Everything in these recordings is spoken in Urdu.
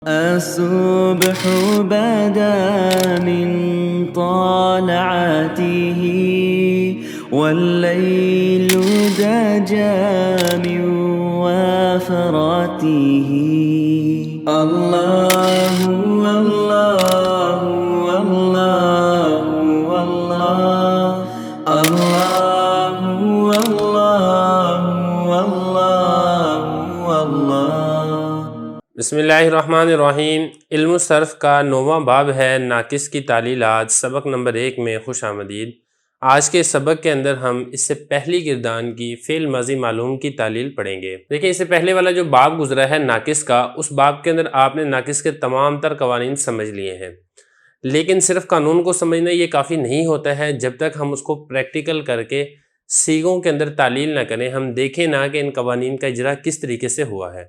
الصبح بدا من طالعته والليل دجى من وفراته الله والله والله والله الله والله والله والله. بسم اللہ الرحمن الرحیم. علم الصرف کا 9واں باب ہے ناقص کی تعلیلات. سبق نمبر 1 میں خوش آمدید. آج کے سبق کے اندر ہم اس سے پہلی گردان کی فعل ماضی معلوم کی تعلیل پڑھیں گے. دیکھیں اس سے پہلے والا جو باب گزرا ہے ناقص کا، اس باب کے اندر آپ نے ناقص کے تمام تر قوانین سمجھ لیے ہیں، لیکن صرف قانون کو سمجھنا یہ کافی نہیں ہوتا ہے جب تک ہم اس کو پریکٹیکل کر کے سیغوں کے اندر تعلیل نہ کریں، ہم دیکھیں نہ کہ ان قوانین کا اجرا کس طریقے سے ہوا ہے.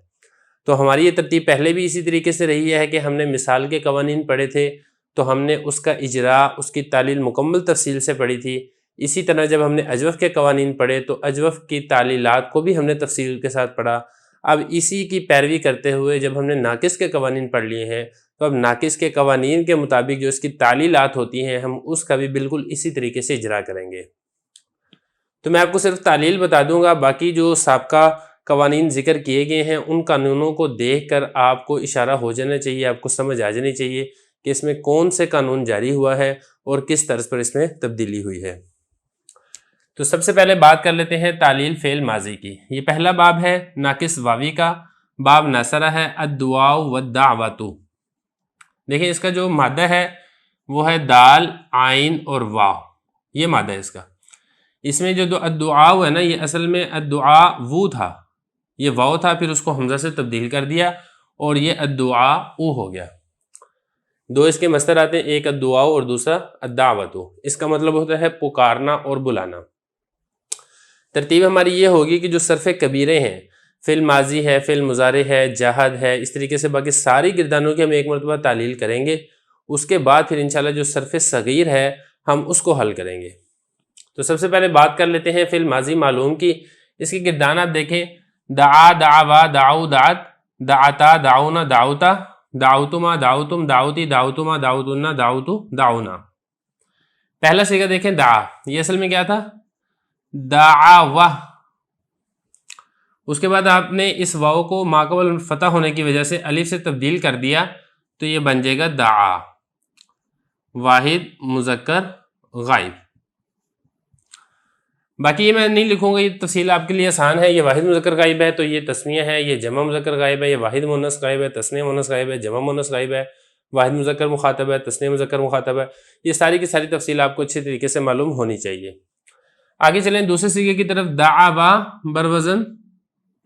تو ہماری یہ ترتیب پہلے بھی اسی طریقے سے رہی ہے کہ ہم نے مثال کے قوانین پڑھے تھے تو ہم نے اس کا اجرا، اس کی تعلیل مکمل تفصیل سے پڑھی تھی. اسی طرح جب ہم نے اجوف کے قوانین پڑھے تو اجوف کی تعلیلات کو بھی ہم نے تفصیل کے ساتھ پڑھا. اب اسی کی پیروی کرتے ہوئے جب ہم نے ناقص کے قوانین پڑھ لیے ہیں تو اب ناقص کے قوانین کے مطابق جو اس کی تعلیلات ہوتی ہیں ہم اس کا بھی بالکل اسی طریقے سے اجرا کریں گے. تو میں آپ کو صرف تعلیل بتا دوں گا، باقی جو سابقہ قوانین ذکر کیے گئے ہیں ان قانونوں کو دیکھ کر آپ کو اشارہ ہو جانا چاہیے، آپ کو سمجھ آ جانی چاہیے کہ اس میں کون سے قانون جاری ہوا ہے اور کس طرز پر اس میں تبدیلی ہوئی ہے. تو سب سے پہلے بات کر لیتے ہیں تعلیل فعل ماضی کی. یہ پہلا باب ہے ناقص واوی کا، باب ناصرہ ہے الدعاء والدعوۃ. دیکھیں اس کا جو مادہ ہے وہ ہے دال، عین اور واو، یہ مادہ ہے اس کا. اس میں جو الدعاء ہے نا، یہ اصل میں الدعاء وہ تھا، یہ واو تھا، پھر اس کو حمزہ سے تبدیل کر دیا اور یہ الدعاء ہو گیا. دو اس کے مصدر آتے ہیں، ایک الدعاء اور دوسرا الدعوۃ. اس کا مطلب ہوتا ہے پکارنا اور بلانا. ترتیب ہماری یہ ہوگی کہ جو صرف کبیرے ہیں، فعل ماضی ہے، فعل مضارع ہے، جاہد ہے، اس طریقے سے باقی ساری گردانوں کی ہم ایک مرتبہ تعلیل کریں گے. اس کے بعد پھر انشاءاللہ جو صرف صغیر ہے ہم اس کو حل کریں گے. تو سب سے پہلے بات کر لیتے ہیں فعل ماضی معلوم کی. اس کی گردان آپ دیکھیں، دعا، دعوا، دعو، دعت، دعتا، دعونا، دعوتا، دعوتما، دعوتم، دعوتی، دعوتما، دعوتنا، دعوتو، دعونا. پہلا صیغہ دیکھیں دعا، یہ اصل میں کیا تھا؟ دعوا. اس کے بعد آپ نے اس واو کو ماقبل فتح ہونے کی وجہ سے الف سے تبدیل کر دیا تو یہ بن جائے گا دعا، واحد مذکر غائب. باقی یہ میں نہیں لکھوں گا، یہ تفصیل آپ کے لیے آسان ہے. یہ واحد مذکر غائب ہے تو یہ تثنیہ ہے، یہ جمع مذکر غائب ہے، یہ واحد مؤنث غائب ہے، تثنیہ مؤنث غائب ہے، جمع مؤنث غائب ہے، واحد مذکر مخاطب ہے، تثنیہ مذکر مخاطب ہے. یہ ساری کی ساری تفصیل آپ کو اچھے طریقے سے معلوم ہونی چاہیے. آگے چلیں دوسرے صیغے کی طرف، دعوا بروزن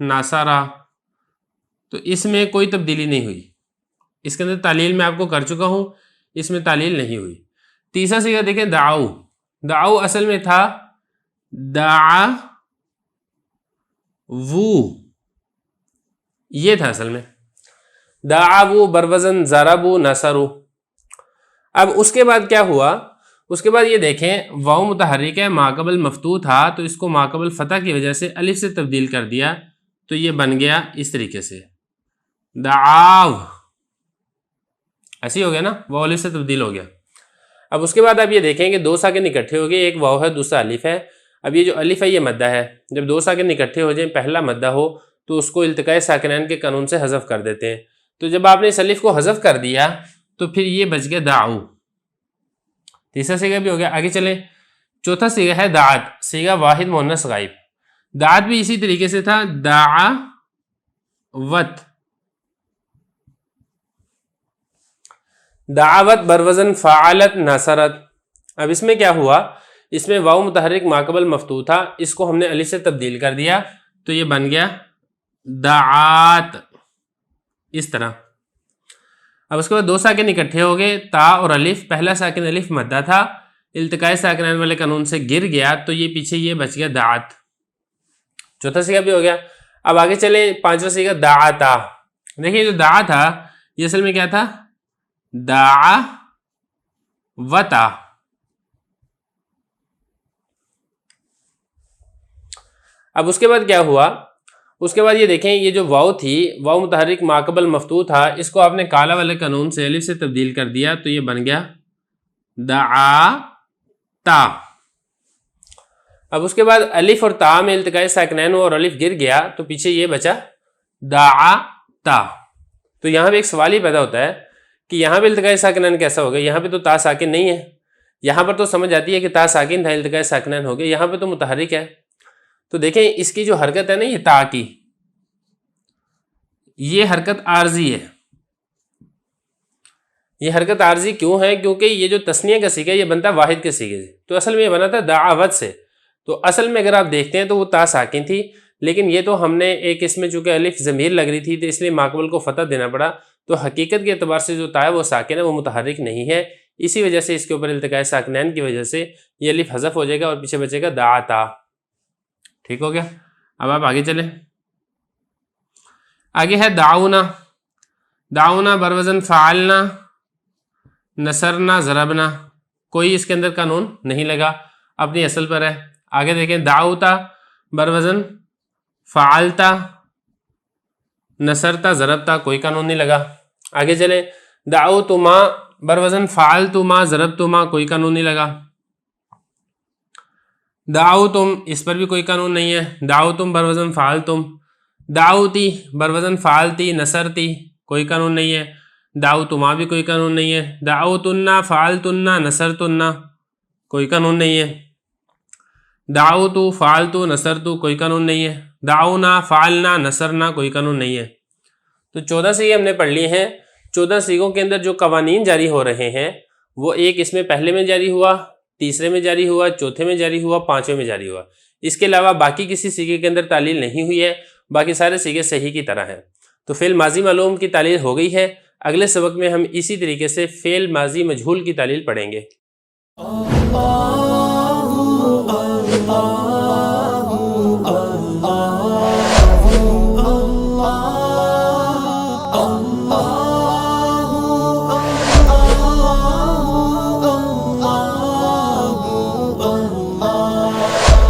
ناصرہ. تو اس میں کوئی تبدیلی نہیں ہوئی، اس کے اندر تعلیل میں آپ کو کر چکا ہوں، اس میں تعلیل نہیں ہوئی. تیسرا صیغہ دیکھیں دعو. دعو اصل میں تھا دعا وو، یہ تھا اصل میں دعاو بروزن ضربو نصرو. اب اس کے بعد کیا ہوا؟ اس کے بعد یہ دیکھیں واو متحرک ہے، ماقبل مفتوح تھا تو اس کو ماقبل فتح کی وجہ سے الف سے تبدیل کر دیا تو یہ بن گیا اس طریقے سے دعاو. ایسی ہو گیا نا، واو الف سے تبدیل ہو گیا. اب اس کے بعد آپ یہ دیکھیں کہ دو ساکن اکٹھے ہو گئے، ایک واو ہے دوسرا الف ہے. اب یہ جو الف ہے یہ مدہ ہے. جب دو ساکن اکٹھے ہو جائیں، پہلا مدہ ہو تو اس کو التقاء ساکنین کے قانون سے حذف کر دیتے ہیں. تو جب آپ نے اس الف کو حذف کر دیا تو پھر یہ بچ گیا دعو. تیسرا صیغہ بھی ہو گیا. آگے چلیں، چوتھا صیغہ ہے دعات. صیغہ واحد مؤنث غائب. دعات بھی اسی طریقے سے تھا دعوت. دعوت بروزن فعلت نصرت. اب اس میں کیا ہوا؟ اس میں واو متحرک ماقبل مفتوح تھا، اس کو ہم نے الف سے تبدیل کر دیا تو یہ بن گیا دعات، اس طرح. اب اس کے بعد دو ساکن اکٹھے ہو گئے، تا اور الف. پہلا ساکن الف مدہ تھا، التقاء ساکنین والے قانون سے گر گیا تو یہ پیچھے یہ بچ گیا دعات. چوتھا صیغہ بھی ہو گیا. اب آگے چلیں پانچواں صیغہ دعاتا. دیکھیں جو دعا تھا یہ اصل میں کیا تھا؟ دعوتا. اب اس کے بعد کیا ہوا؟ اس کے بعد یہ دیکھیں یہ جو واو تھی، واو متحرک ماقبل مفتوح تھا، اس کو آپ نے کالا والے قانون سے الف سے تبدیل کر دیا تو یہ بن گیا دعا تا۔ اب اس کے بعد الف اور تا میں التقاء ساکنین اور الف گر گیا تو پیچھے یہ بچا دعا تا۔ تو یہاں پہ ایک سوال ہی پیدا ہوتا ہے کہ یہاں پہ التقاء ساکنین کیسا ہوگا؟ یہاں پہ تو تا ساکن نہیں ہے، یہاں پر تو سمجھ آتی ہے کہ تا ساکن تھا، التقاء ساکنین ہو گئے، یہاں پہ تو متحرک ہے۔ تو دیکھیں اس کی جو حرکت ہے نا یہ تا کی، یہ حرکت عارضی ہے۔ یہ حرکت عارضی کیوں ہے؟ کیونکہ یہ جو تثنیہ کا سیغہ یہ بنتا ہے واحد کے سیغے سے، تو اصل میں یہ بنا تھا دعوت سے۔ تو اصل میں اگر آپ دیکھتے ہیں تو وہ تا ساکن تھی، لیکن یہ تو ہم نے ایک اس میں چونکہ الف ضمیر لگ رہی تھی تو اس لیے ماقبل کو فتح دینا پڑا، تو حقیقت کے اعتبار سے جو تا ہے وہ ساکن ہے، وہ متحرک نہیں ہے، اسی وجہ سے اس کے اوپر التقاء ساکنین کی وجہ سے یہ الف حذف ہو جائے گا اور پیچھے بچے گا دعاتا۔ ٹھیک ہو گیا؟ اب آپ آگے چلیں، آگے ہے دعونا۔ دعونا بروزن فعلنا، نصرنا، ضربنا، کوئی اس کے اندر قانون نہیں لگا، اپنی اصل پر ہے۔ آگے دیکھیں دعوتا بروزن فعلتا، نصرتا، ضربتا، کوئی قانون نہیں لگا۔ آگے چلیں دعوتما بروزن فعلتما، ضربتما، کوئی قانون نہیں لگا۔ دعوتم، اس پر بھی کوئی قانون نہیں ہے، دعوتم بروزن فعلتم۔ دعوتی بروزن فعلتی، نصرتی، کوئی قانون نہیں ہے۔ دعوتما بھی کوئی قانون نہیں ہے۔ دعوتنا فعلتنا، نصرتنا، کوئی قانون نہیں ہے۔ دعوتو فعلتو، نصرتو، کوئی قانون نہیں ہے۔ دعونا فعلنا، نصرنا، کوئی قانون نہیں ہے۔ تو 14 صیغے ہم نے پڑھ لیے ہیں۔ 14 صیغوں کے اندر جو قوانین جاری ہو رہے ہیں وہ ایک اس میں پہلے میں جاری ہوا، تیسرے میں جاری ہوا، چوتھے میں جاری ہوا، پانچویں میں جاری ہوا۔ اس کے علاوہ باقی کسی صیغے کے اندر تعلیل نہیں ہوئی ہے، باقی سارے صیغے صحیح کی طرح ہیں۔ تو فعل ماضی معلوم کی تعلیل ہو گئی ہے۔ اگلے سبق میں ہم اسی طریقے سے فعل ماضی مجہول کی تعلیل پڑھیں گے۔